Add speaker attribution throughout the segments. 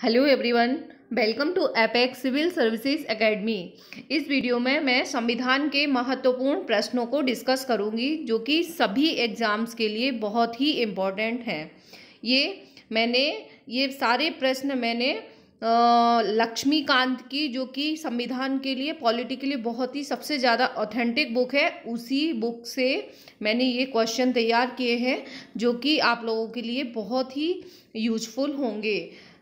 Speaker 1: Hello everyone, welcome to Apex civil services academy. इस video में मैं संविधान के महत्वपूर्ण प्रश्नों को डिस्कस करूंगी जो कि सभी एग्ज़ाम्स के लिए बहुत ही इम्पोर्टेंट हैं। ये सारे प्रश्न मैंने लक्ष्मीकांत की, जो कि संविधान के लिए पॉलिटी के लिए बहुत ही सबसे ज़्यादा ऑथेंटिक बुक है, उसी बुक से मैंने ये क्वेश्चन तैयार किए हैं जो कि आप लोगों के लिए बहुत ही यूजफुल होंगे।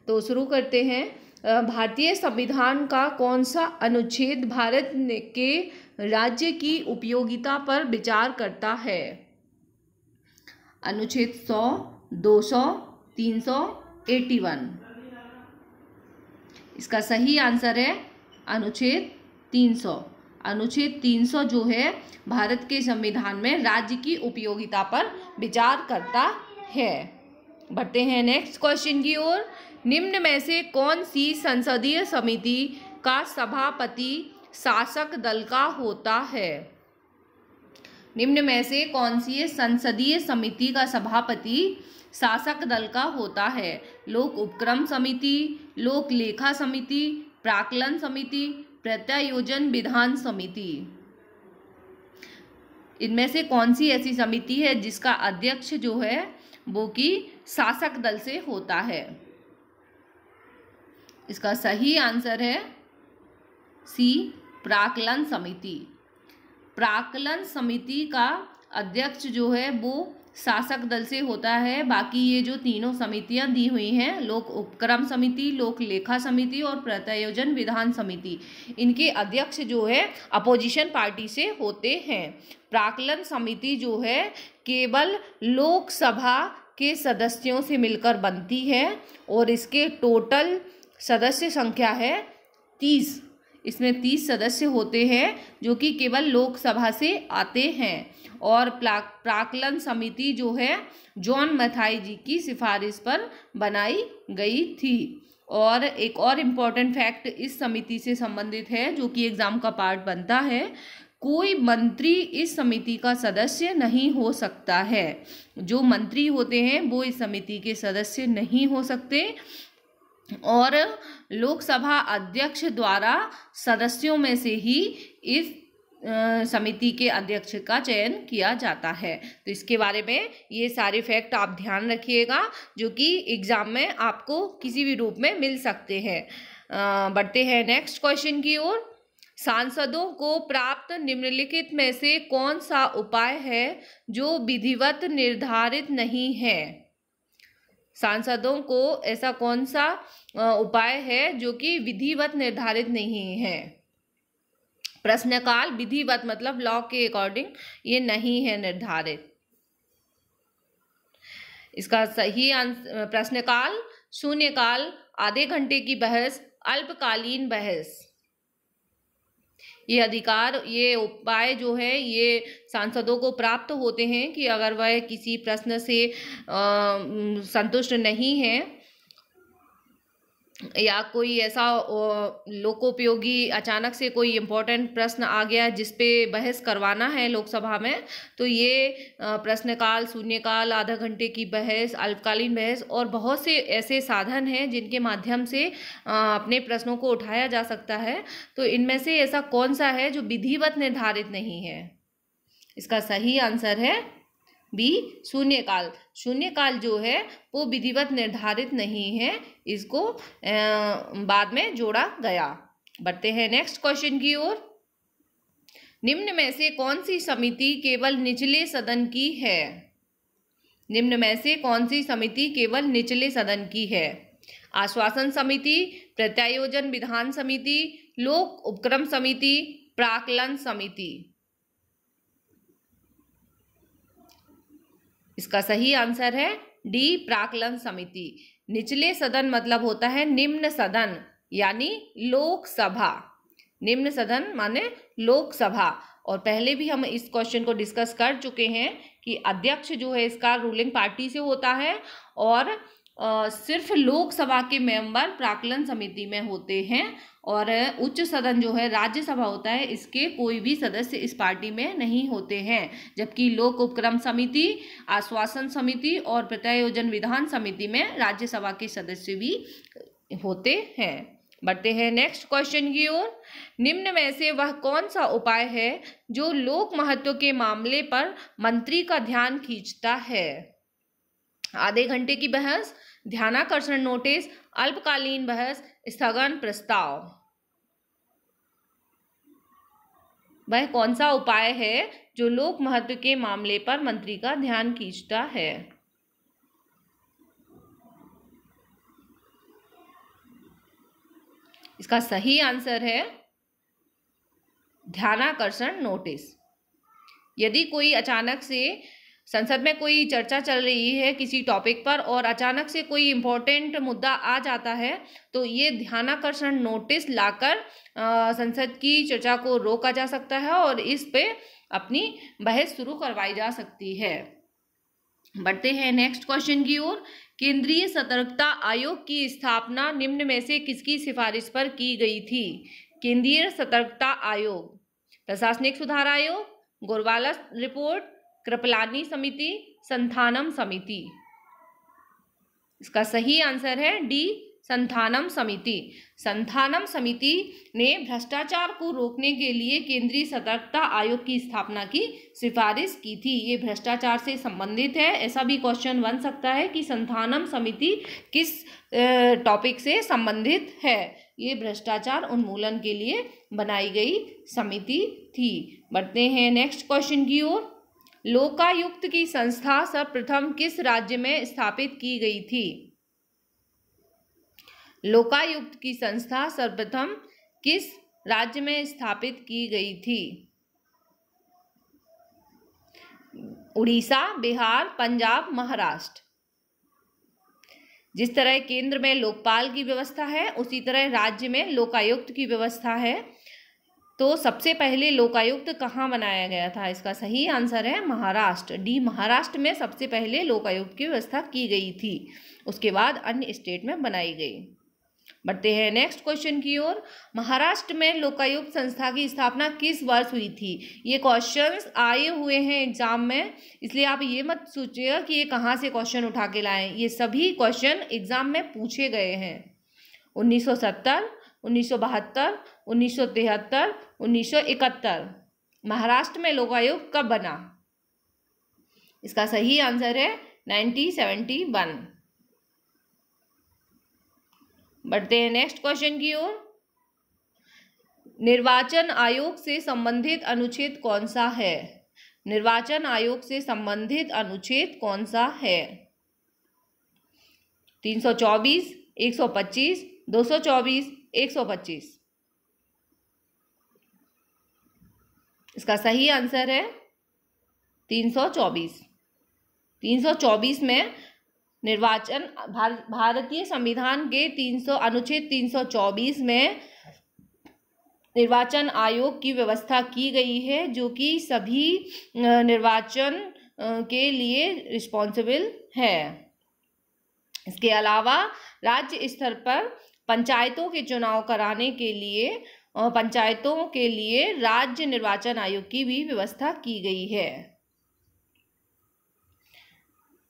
Speaker 1: तो शुरू करते हैं। भारतीय संविधान का कौन सा अनुच्छेद भारत के राज्य की उपयोगिता पर विचार करता है? अनुच्छेद 100, 200, 381। इसका सही आंसर है अनुच्छेद 300। अनुच्छेद 300 जो है भारत के संविधान में राज्य की उपयोगिता पर विचार करता है। बढ़ते हैं नेक्स्ट क्वेश्चन की ओर। निम्न में से कौन सी संसदीय समिति का सभापति शासक दल का होता है? निम्न में से कौन सी संसदीय समिति का सभापति शासक दल का होता है? लोक उपक्रम समिति, लोक लेखा समिति, प्राक्कलन समिति, प्रत्यायोजन विधान समिति। इनमें से कौन सी ऐसी समिति है जिसका अध्यक्ष जो है वो कि शासक दल से होता है? इसका सही आंसर है सी, प्राक्कलन समिति। प्राक्कलन समिति का अध्यक्ष जो है वो शासक दल से होता है। बाकी ये जो तीनों समितियां दी हुई हैं, लोक उपक्रम समिति, लोक लेखा समिति और प्रत्यायोजन विधान समिति, इनके अध्यक्ष जो है अपोजिशन पार्टी से होते हैं। प्राक्कलन समिति जो है केवल लोकसभा के सदस्यों से मिलकर बनती है और इसके टोटल सदस्य संख्या है 30। इसमें 30 सदस्य होते हैं जो कि केवल लोकसभा से आते हैं। और प्राक्कलन समिति जो है जॉन मैथाई जी की सिफारिश पर बनाई गई थी। और एक और इम्पॉर्टेंट फैक्ट इस समिति से संबंधित है जो कि एग्जाम का पार्ट बनता है। कोई मंत्री इस समिति का सदस्य नहीं हो सकता है। जो मंत्री होते हैं वो इस समिति के सदस्य नहीं हो सकते और लोकसभा अध्यक्ष द्वारा सदस्यों में से ही इस समिति के अध्यक्ष का चयन किया जाता है। तो इसके बारे में ये सारे फैक्ट आप ध्यान रखिएगा जो कि एग्जाम में आपको किसी भी रूप में मिल सकते हैं। बढ़ते हैं नेक्स्ट क्वेश्चन की ओर। सांसदों को प्राप्त निम्नलिखित में से कौन सा उपाय है जो विधिवत निर्धारित नहीं है? सांसदों को ऐसा कौन सा उपाय है जो कि विधिवत निर्धारित नहीं है? प्रश्नकाल विधिवत मतलब लॉ के अकॉर्डिंग ये नहीं है निर्धारित। इसका सही आंसर प्रश्नकाल, शून्यकाल, आधे घंटे की बहस, अल्पकालीन बहस। ये अधिकार, ये उपाय जो है ये सांसदों को प्राप्त होते हैं कि अगर वह किसी प्रश्न से संतुष्ट नहीं है या कोई ऐसा लोकोपयोगी अचानक से कोई इम्पोर्टेंट प्रश्न आ गया जिस पे बहस करवाना है लोकसभा में, तो ये प्रश्नकाल, शून्यकाल, आधा घंटे की बहस, अल्पकालीन बहस और बहुत से ऐसे साधन हैं जिनके माध्यम से अपने प्रश्नों को उठाया जा सकता है। तो इनमें से ऐसा कौन सा है जो विधिवत निर्धारित नहीं है? इसका सही आंसर है बी, शून्यकाल। शून्यकाल जो है वो विधिवत निर्धारित नहीं है, इसको बाद में जोड़ा गया। बढ़ते हैं नेक्स्ट क्वेश्चन की ओर। निम्न में से कौन सी समिति केवल निचले सदन की है? निम्न में से कौन सी समिति केवल निचले सदन की है? आश्वासन समिति, प्रत्यायोजन विधान समिति, लोक उपक्रम समिति, प्राक्कलन समिति। इसका सही आंसर है डी, प्राक्कलन समिति। निचले सदन मतलब होता है निम्न सदन यानी लोकसभा। निम्न सदन माने लोकसभा। और पहले भी हम इस क्वेश्चन को डिस्कस कर चुके हैं कि अध्यक्ष जो है इसका रूलिंग पार्टी से होता है और सिर्फ लोकसभा के मेंबर प्राक्कलन समिति में होते हैं और उच्च सदन जो है राज्यसभा होता है, इसके कोई भी सदस्य इस पार्टी में नहीं होते हैं। जबकि लोक उपक्रम समिति, आश्वासन समिति और प्रत्यायोजन विधान समिति में राज्यसभा के सदस्य भी होते हैं। बढ़ते हैं नेक्स्ट क्वेश्चन की ओर। निम्न में से वह कौन सा उपाय है जो लोक महत्व के मामले पर मंत्री का ध्यान खींचता है? आधे घंटे की बहस, ध्यानाकर्षण नोटिस, अल्पकालीन बहस, स्थगन प्रस्ताव। वह कौन सा उपाय है जो लोक महत्व के मामले पर मंत्री का ध्यान खींचता है? इसका सही आंसर है ध्यानाकर्षण नोटिस। यदि कोई अचानक से संसद में कोई चर्चा चल रही है किसी टॉपिक पर और अचानक से कोई इम्पोर्टेंट मुद्दा आ जाता है तो ये ध्यानाकर्षण नोटिस लाकर संसद की चर्चा को रोका जा सकता है और इस पे अपनी बहस शुरू करवाई जा सकती है। बढ़ते हैं नेक्स्ट क्वेश्चन की ओर। केंद्रीय सतर्कता आयोग की स्थापना निम्न में से किसकी सिफारिश पर की गई थी? केंद्रीय सतर्कता आयोग, प्रशासनिक सुधार आयोग, गोरवाला रिपोर्ट, कृपलानी समिति, संथानम समिति। इसका सही आंसर है डी, संथानम समिति। संथानम समिति ने भ्रष्टाचार को रोकने के लिए केंद्रीय सतर्कता आयोग की स्थापना की सिफारिश की थी। ये भ्रष्टाचार से संबंधित है। ऐसा भी क्वेश्चन बन सकता है कि संथानम समिति किस टॉपिक से संबंधित है? ये भ्रष्टाचार उन्मूलन के लिए बनाई गई समिति थी। बढ़ते हैं नेक्स्ट क्वेश्चन की ओर। लोकायुक्त की संस्था सर्वप्रथम किस राज्य में स्थापित की गई थी? लोकायुक्त की संस्था सर्वप्रथम किस राज्य में स्थापित की गई थी? उड़ीसा, बिहार, पंजाब, महाराष्ट्र। जिस तरह केंद्र में लोकपाल की व्यवस्था है उसी तरह राज्य में लोकायुक्त की व्यवस्था है। तो सबसे पहले लोकायुक्त कहाँ बनाया गया था? इसका सही आंसर है महाराष्ट्र, डी, महाराष्ट्र में सबसे पहले लोकायुक्त की व्यवस्था की गई थी। उसके बाद अन्य स्टेट में बनाई गई। बढ़ते हैं नेक्स्ट क्वेश्चन की ओर। महाराष्ट्र में लोकायुक्त संस्था की स्थापना किस वर्ष हुई थी? ये क्वेश्चंस आए हुए हैं एग्जाम में, इसलिए आप ये मत सोचिएगा कि ये कहाँ से क्वेश्चन उठा के लाएं। ये सभी क्वेश्चन एग्जाम में पूछे गए हैं। 1970, 1972, 1973, 1971। महाराष्ट्र में लोकायुक्त कब बना? इसका सही आंसर है 1971। बढ़ते हैं नेक्स्ट क्वेश्चन की ओर। निर्वाचन आयोग से संबंधित अनुच्छेद कौन सा है? निर्वाचन आयोग से संबंधित अनुच्छेद कौन सा है? 324, 125, 224, 125। इसका सही आंसर है 324। 324 में निर्वाचन भारतीय संविधान के अनुच्छेद 324 में निर्वाचन आयोग की व्यवस्था की गई है जो कि सभी निर्वाचन के लिए रिस्पॉन्सिबल है। इसके अलावा राज्य स्तर पर पंचायतों के चुनाव कराने के लिए पंचायतों के लिए राज्य निर्वाचन आयोग की भी व्यवस्था की गई है।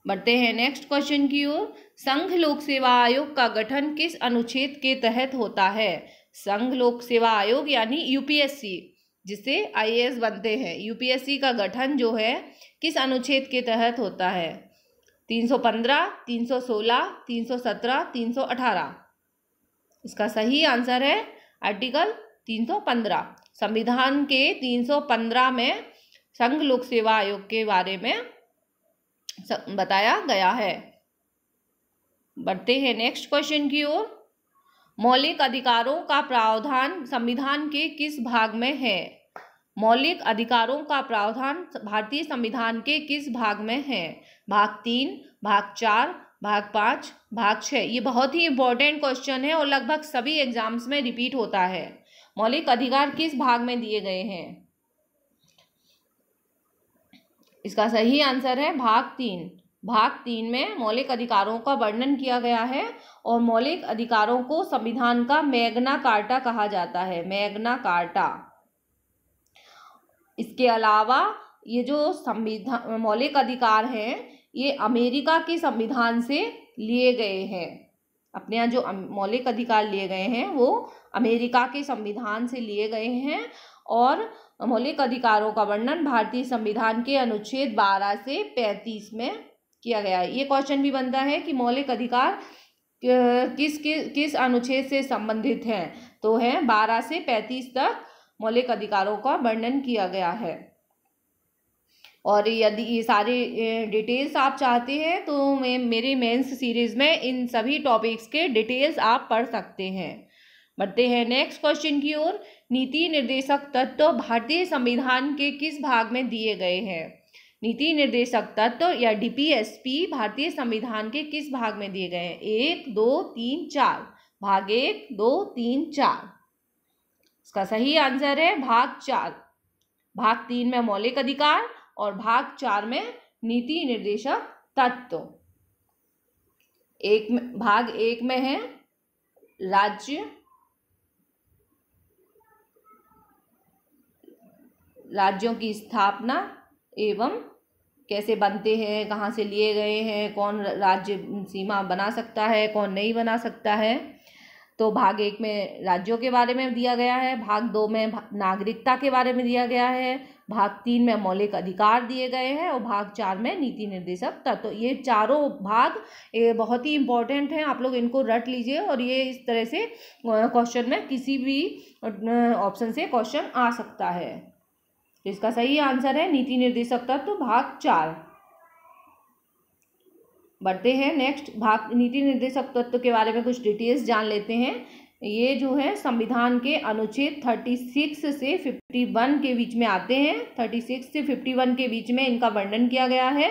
Speaker 1: बढ़ते हैं नेक्स्ट क्वेश्चन की ओर। संघ लोक सेवा आयोग का गठन किस अनुच्छेद के तहत होता है? संघ लोक सेवा आयोग यानी यूपीएससी, जिससे आईएएस बनते हैं, यूपीएससी का गठन जो है किस अनुच्छेद के तहत होता है? 315, 316, 317, 318। इसका सही आंसर है आर्टिकल 315। संविधान के 315 में संघ लोक सेवा आयोग के बारे में बताया गया है। बढ़ते हैं नेक्स्ट क्वेश्चन की ओर। मौलिक अधिकारों का प्रावधान संविधान के किस भाग में है? मौलिक अधिकारों का प्रावधान भारतीय संविधान के किस भाग में है? भाग 3, भाग 4, भाग 5, भाग 6। ये बहुत ही इंपॉर्टेंट क्वेश्चन है और लगभग सभी एग्जाम्स में रिपीट होता है। मौलिक अधिकार किस भाग में दिए गए हैं? इसका सही आंसर है भाग 3। भाग 3 में मौलिक अधिकारों का वर्णन किया गया है और मौलिक अधिकारों को संविधान का मैग्ना कार्टा कहा जाता है, मैग्ना कार्टा। इसके अलावा ये जो संविधान मौलिक अधिकार हैं ये अमेरिका के संविधान से लिए गए हैं। अपने यहाँ जो मौलिक अधिकार लिए गए हैं वो अमेरिका के संविधान से लिए गए हैं और मौलिक अधिकारों का वर्णन भारतीय संविधान के अनुच्छेद 12 से 35 में किया गया है। ये क्वेश्चन भी बनता है कि मौलिक अधिकार किस अनुच्छेद से संबंधित हैं, तो है 12 से 35 तक मौलिक अधिकारों का वर्णन किया गया है। और यदि ये सारे डिटेल्स आप चाहते हैं तो मेरे मेंस सीरीज में इन सभी टॉपिक्स के डिटेल्स आप पढ़ सकते हैं। बढ़ते हैं नेक्स्ट क्वेश्चन की ओर। नीति निर्देशक तत्व भारतीय संविधान के किस भाग में दिए गए हैं? नीति निर्देशक तत्व या डीपीएसपी भारतीय संविधान के किस भाग में दिए गए हैं? 1, 2, 3, 4। भाग 1, 2, 3, 4। इसका सही आंसर है भाग 4। भाग 3 में मौलिक अधिकार और भाग 4 में नीति निर्देशक तत्व। भाग 1 में है राज्यों की स्थापना एवं कैसे बनते हैं, कहाँ से लिए गए हैं, कौन राज्य सीमा बना सकता है, कौन नहीं बना सकता है। तो भाग 1 में राज्यों के बारे में दिया गया है, भाग 2 में नागरिकता के बारे में दिया गया है, भाग 3 में मौलिक अधिकार दिए गए हैं और भाग 4 में नीति निर्देशक तत्व। तो ये चारों भाग बहुत ही इम्पोर्टेंट हैं, आप लोग इनको रट लीजिए और ये इस तरह से क्वेश्चन में किसी भी ऑप्शन से क्वेश्चन आ सकता है। तो इसका सही आंसर है नीति निर्देशक तत्व भाग 4। बढ़ते हैं नेक्स्ट। भाग नीति निर्देशक तत्व के बारे में कुछ डिटेल्स जान लेते हैं। ये जो है संविधान के अनुच्छेद 36 से 51 के बीच में आते हैं। 36 से 51 के बीच में इनका वर्णन किया गया है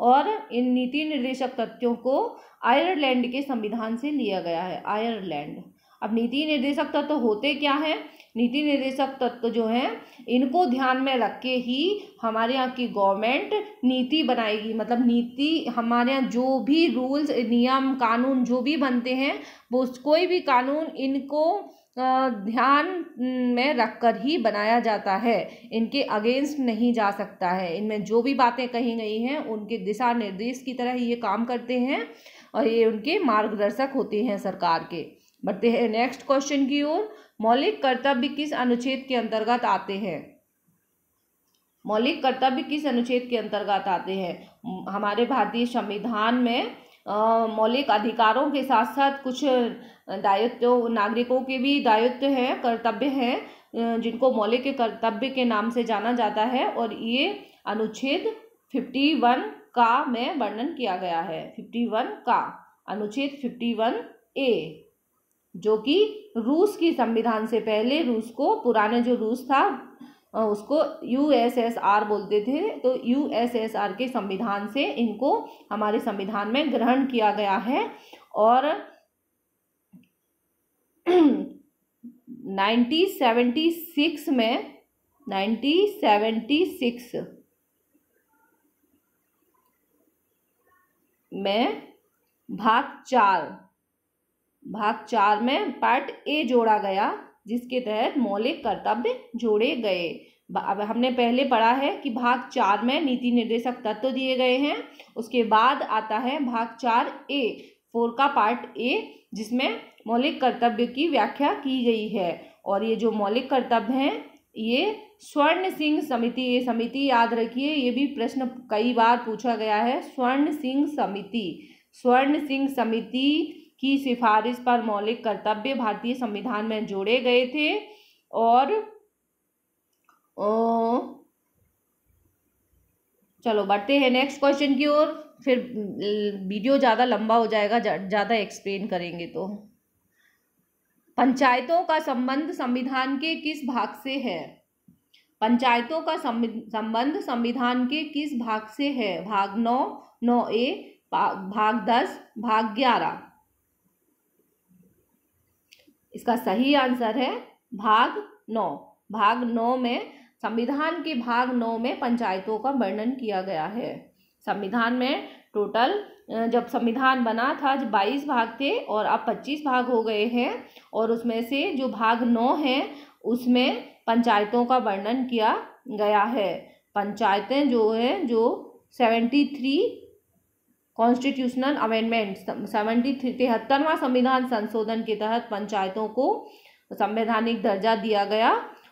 Speaker 1: और इन नीति निर्देशक तत्वों को आयरलैंड के संविधान से लिया गया है। आयरलैंड। अब नीति निर्देशक तत्व होते क्या है? नीति निर्देशक तत्व जो है इनको ध्यान में रख के ही हमारे यहाँ की गवर्नमेंट नीति बनाएगी। मतलब नीति हमारे यहाँ जो भी रूल्स, नियम, कानून जो भी बनते हैं वो कोई भी कानून इनको ध्यान में रखकर ही बनाया जाता है। इनके अगेंस्ट नहीं जा सकता है। इनमें जो भी बातें कही गई हैं उनके दिशा निर्देश की तरह ये काम करते हैं और ये उनके मार्गदर्शक होते हैं सरकार के। बढ़ते हैं नेक्स्ट क्वेश्चन की ओर। मौलिक कर्तव्य किस अनुच्छेद के अंतर्गत आते हैं? मौलिक कर्तव्य किस अनुच्छेद के अंतर्गत आते हैं? हमारे भारतीय संविधान में मौलिक अधिकारों के साथ साथ कुछ दायित्व, नागरिकों के भी दायित्व हैं, कर्तव्य हैं जिनको मौलिक कर्तव्य के नाम से जाना जाता है और ये अनुच्छेद 51 का में वर्णन किया गया है। 51 का अनुच्छेद 51A जो कि रूस की संविधान से पहले, रूस को पुराने जो रूस था उसको USSR बोलते थे, तो USSR के संविधान से इनको हमारे संविधान में ग्रहण किया गया है और 1976 में भाग 4 में पार्ट A जोड़ा गया जिसके तहत मौलिक कर्तव्य जोड़े गए। अब हमने पहले पढ़ा है कि भाग 4 में नीति निर्देशक तत्व दिए गए हैं। उसके बाद आता है भाग 4A, 4 का पार्ट A, जिसमें मौलिक कर्तव्य की व्याख्या की गई है। और ये जो मौलिक कर्तव्य हैं ये स्वर्ण सिंह समिति, ये समिति याद रखिए, ये भी प्रश्न कई बार पूछा गया है। स्वर्ण सिंह समिति की सिफारिश पर मौलिक कर्तव्य भारतीय संविधान में जोड़े गए थे। और चलो बढ़ते हैं नेक्स्ट क्वेश्चन की ओर, फिर वीडियो ज़्यादा लंबा हो जाएगा, ज़्यादा एक्सप्लेन करेंगे तो। पंचायतों का संबंध संविधान के किस भाग से है? पंचायतों का संबंध संविधान के किस भाग से है? भाग 9, 9A, भाग 10, भाग 11। इसका सही आंसर है भाग 9। भाग 9 में, संविधान के भाग 9 में पंचायतों का वर्णन किया गया है। संविधान में टोटल जब संविधान बना था 22 भाग थे और अब 25 भाग हो गए हैं और उसमें से जो भाग 9 है उसमें पंचायतों का वर्णन किया गया है। पंचायतें जो है जो 73 कॉन्स्टिट्यूशनल अमेंडमेंट 73वां संविधान संशोधन के तहत पंचायतों को संवैधानिक दर्जा दिया गया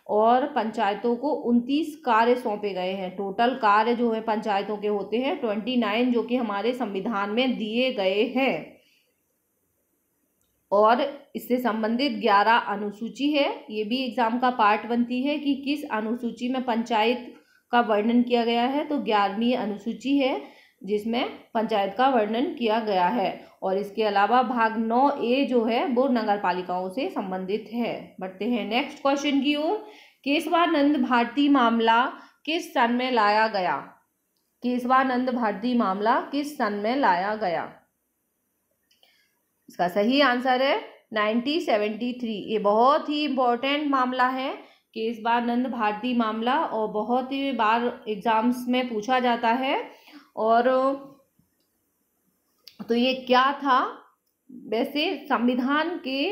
Speaker 1: और पंचायतों को 29 कार्य सौंपे गए हैं। टोटल कार्य जो है पंचायतों के होते हैं 29, जो कि हमारे संविधान में दिए गए हैं। और इससे संबंधित 11 अनुसूची है। ये भी एग्जाम का पार्ट बनती है कि किस अनुसूची में पंचायत का वर्णन किया गया है। तो 11वीं अनुसूची है जिसमें पंचायत का वर्णन किया गया है। और इसके अलावा भाग 9A जो है वो नगर पालिकाओं से संबंधित है। बढ़ते हैं नेक्स्ट क्वेश्चन की ओर। केशवानंद भारती मामला किस सन में लाया गया? केशवानंद भारती मामला किस सन में लाया गया? इसका सही आंसर है 1973। ये बहुत ही इम्पोर्टेंट मामला है केशवानंद भारती मामला, और बहुत ही बार एग्जाम्स में पूछा जाता है। और तो ये क्या था? वैसे संविधान के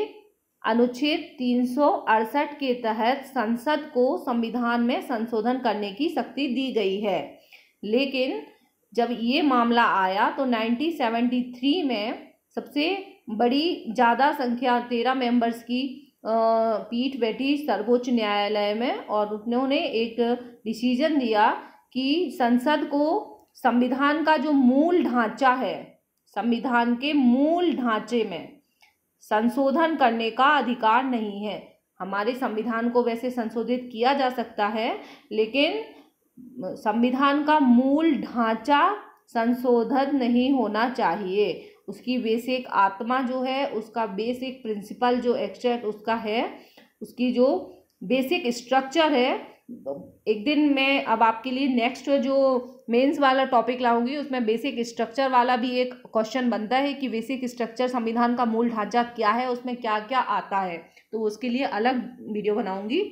Speaker 1: अनुच्छेद 368 के तहत संसद को संविधान में संशोधन करने की शक्ति दी गई है, लेकिन जब ये मामला आया तो 1973 में सबसे बड़ी ज़्यादा संख्या 13 मेंबर्स की पीठ बैठी सर्वोच्च न्यायालय में, और उन्होंने एक डिसीजन दिया कि संसद को संविधान का जो मूल ढांचा है, संविधान के मूल ढांचे में संशोधन करने का अधिकार नहीं है। हमारे संविधान को वैसे संशोधित किया जा सकता है, लेकिन संविधान का मूल ढांचा संशोधित नहीं होना चाहिए। उसकी बेसिक आत्मा जो है, उसका बेसिक प्रिंसिपल जो एक्सट्रैक्ट उसका है, उसकी जो बेसिक स्ट्रक्चर है। एक दिन मैं अब आपके लिए नेक्स्ट जो मेंस वाला टॉपिक लाऊंगी, उसमें बेसिक स्ट्रक्चर वाला भी एक क्वेश्चन बनता है कि बेसिक स्ट्रक्चर संविधान का मूल ढांचा क्या है, उसमें क्या क्या आता है, तो उसके लिए अलग वीडियो बनाऊंगी।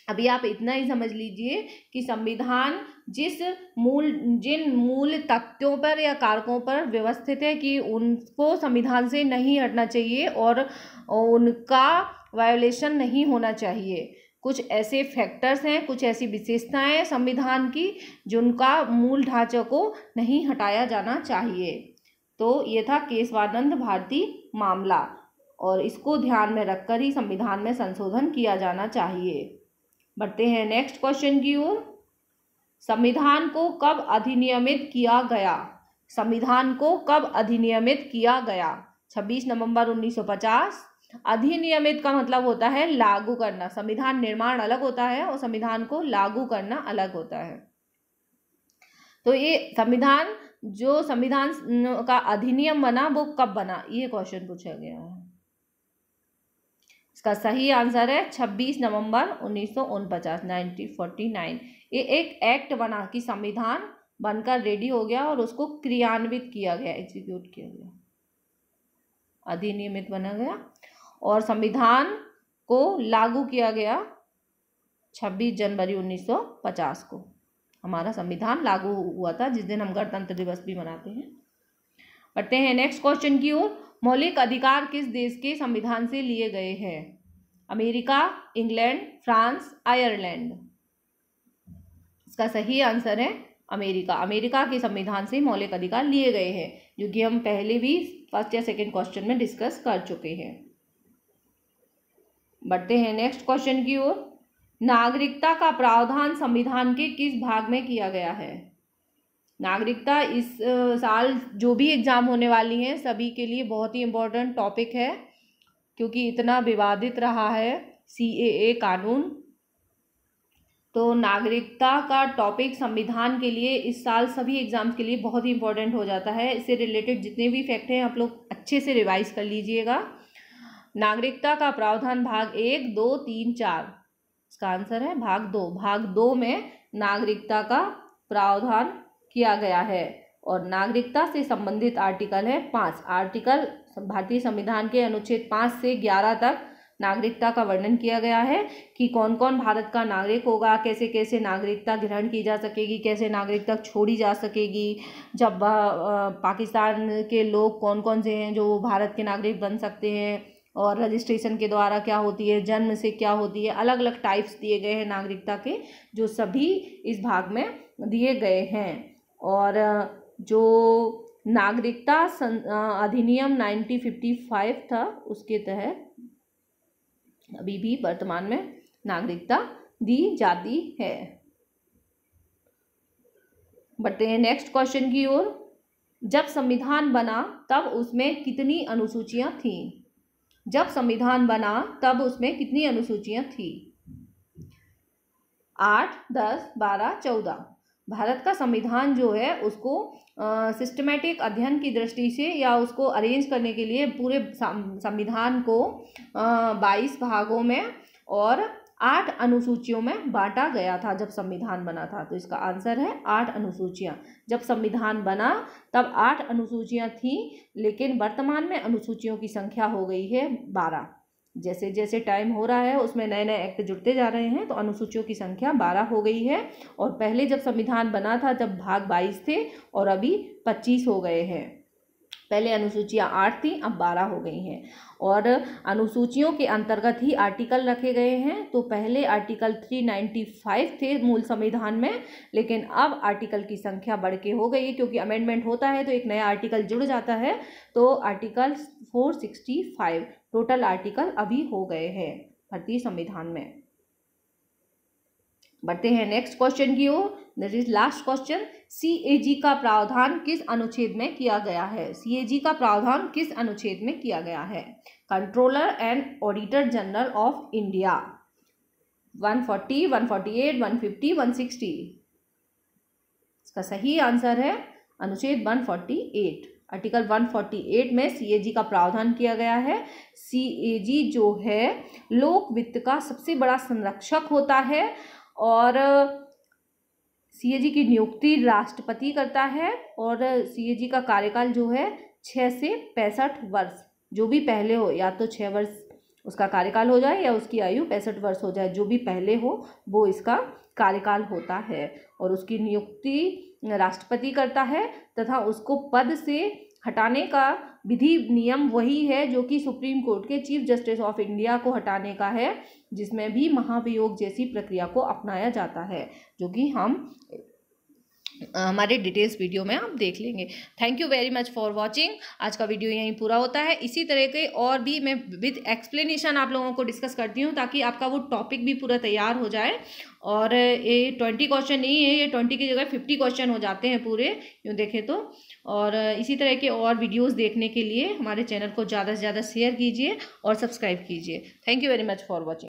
Speaker 1: अभी आप इतना ही समझ लीजिए कि संविधान जिन मूल तथ्यों पर या कारकों पर व्यवस्थित है कि उनको संविधान से नहीं हटना चाहिए और उनका वायोलेशन नहीं होना चाहिए। कुछ ऐसे फैक्टर्स हैं, कुछ ऐसी विशेषताएं हैं संविधान की जिनका मूल ढांचे को नहीं हटाया जाना चाहिए। तो ये था केशवानंद भारती मामला, और इसको ध्यान में रखकर ही संविधान में संशोधन किया जाना चाहिए। बढ़ते हैं नेक्स्ट क्वेश्चन की ओर। संविधान को कब अधिनियमित किया गया? संविधान को कब अधिनियमित किया गया? 26 नवंबर 1950। अधिनियमित का मतलब होता है लागू करना। संविधान निर्माण अलग होता है और संविधान को लागू करना अलग होता है। तो ये संविधान का अधिनियम बना वो कब बना, ये क्वेश्चन पूछा गया है। इसका सही आंसर है 26 नवंबर 1949, 1949। ये एक एक्ट बना कि संविधान बनकर रेडी हो गया और उसको क्रियान्वित किया गया, एग्जीक्यूट किया गया, अधिनियमित बना गया, और संविधान को लागू किया गया 26 जनवरी 1950 को। हमारा संविधान लागू हुआ था, जिस दिन हम गणतंत्र दिवस भी मनाते हैं। बढ़ते हैं नेक्स्ट क्वेश्चन की ओर। मौलिक अधिकार किस देश के संविधान से लिए गए हैं? America, England, France, Ireland. इसका सही आंसर है अमेरिका। अमेरिका के संविधान से मौलिक अधिकार लिए गए हैं, जो कि हम पहले भी फर्स्ट या सेकंड क्वेश्चन में डिस्कस कर चुके हैं। बढ़ते हैं नेक्स्ट क्वेश्चन की ओर। नागरिकता का प्रावधान संविधान के किस भाग में किया गया है? नागरिकता इस साल जो भी एग्जाम होने वाली हैं सभी के लिए बहुत ही इम्पोर्टेंट टॉपिक है, क्योंकि इतना विवादित रहा है CAA कानून। तो नागरिकता का टॉपिक संविधान के लिए इस साल सभी एग्जाम्स के लिए बहुत ही इम्पोर्टेंट हो जाता है। इससे रिलेटेड जितने भी फैक्ट हैं आप लोग अच्छे से रिवाइज कर लीजिएगा। नागरिकता का प्रावधान भाग 1, 2, 3, 4। इसका आंसर है भाग 2। भाग 2 में नागरिकता का प्रावधान किया गया है, और नागरिकता से संबंधित आर्टिकल है 5 आर्टिकल। भारतीय संविधान के अनुच्छेद 5 से 11 तक नागरिकता का वर्णन किया गया है कि कौन कौन भारत का नागरिक होगा, कैसे कैसे नागरिकता ग्रहण की जा सकेगी, कैसे नागरिकता छोड़ी जा सकेगी, जब पाकिस्तान के लोग कौन कौन से हैं जो भारत के नागरिक बन सकते हैं, और रजिस्ट्रेशन के द्वारा क्या होती है, जन्म से क्या होती है। अलग अलग टाइप्स दिए गए हैं नागरिकता के, जो सभी इस भाग में दिए गए हैं। और जो नागरिकता अधिनियम 1955 था, उसके तहत अभी भी वर्तमान में नागरिकता दी जाती है। बढ़ते हैं नेक्स्ट क्वेश्चन की ओर। जब संविधान बना तब उसमें कितनी अनुसूचियां थीं? जब संविधान बना तब उसमें कितनी अनुसूचियां थी? 8, 10, 12, 14। भारत का संविधान जो है उसको सिस्टमेटिक अध्ययन की दृष्टि से या उसको अरेंज करने के लिए पूरे संविधान को 22 भागों में और 8 अनुसूचियों में बांटा गया था जब संविधान बना था। तो इसका आंसर है 8 अनुसूचियां। जब संविधान बना तब 8 अनुसूचियां थीं, लेकिन वर्तमान में अनुसूचियों की संख्या हो गई है 12। जैसे जैसे टाइम हो रहा है उसमें नए नए एक्ट जुड़ते जा रहे हैं, तो अनुसूचियों की संख्या 12 हो गई है। और पहले जब संविधान बना था जब भाग 22 थे और अभी 25 हो गए हैं। पहले अनुसूचियां 8 थी, अब 12 हो गई हैं। और अनुसूचियों के अंतर्गत ही आर्टिकल रखे गए हैं। तो पहले आर्टिकल 395 थे मूल संविधान में, लेकिन अब आर्टिकल की संख्या बढ़ के हो गई है, क्योंकि अमेंडमेंट होता है तो एक नया आर्टिकल जुड़ जाता है। तो आर्टिकल 465 टोटल आर्टिकल अभी हो गए हैं भारतीय संविधान में। बढ़ते हैं नेक्स्ट क्वेश्चन की ओर। That is last question. CAG का प्रावधान किस अनुच्छेद में किया गया है? CAG का प्रावधान किस अनुच्छेद में किया गया है? Controller and auditor general of India 140, 148, 150, 160। इसका सही आंसर है अनुच्छेद 148। आर्टिकल 148 में CAG का प्रावधान किया गया है। CAG जो है लोक वित्त का सबसे बड़ा संरक्षक होता है और CAG की नियुक्ति राष्ट्रपति करता है। और CAG का कार्यकाल जो है 6 से 65 वर्ष, जो भी पहले हो, या तो 6 वर्ष उसका कार्यकाल हो जाए या उसकी आयु 65 वर्ष हो जाए, जो भी पहले हो वो इसका कार्यकाल होता है। और उसकी नियुक्ति राष्ट्रपति करता है तथा उसको पद से हटाने का विधि नियम वही है जो कि सुप्रीम कोर्ट के चीफ जस्टिस ऑफ इंडिया को हटाने का है, जिसमें भी महाभियोग जैसी प्रक्रिया को अपनाया जाता है, जो कि हम हमारे डिटेल्स वीडियो में आप देख लेंगे। Thank you very much for watching. आज का वीडियो यहीं पूरा होता है। इसी तरह के और भी मैं विद एक्सप्लेनेशन आप लोगों को डिस्कस करती हूँ, ताकि आपका वो टॉपिक भी पूरा तैयार हो जाए। और ये 20 क्वेश्चन नहीं है, ये 20 की जगह 50 क्वेश्चन हो जाते हैं पूरे, यूँ देखें तो। और इसी तरह के और वीडियोज़ देखने के लिए हमारे चैनल को ज़्यादा से ज़्यादा शेयर कीजिए और सब्सक्राइब कीजिए। Thank you very much for watching.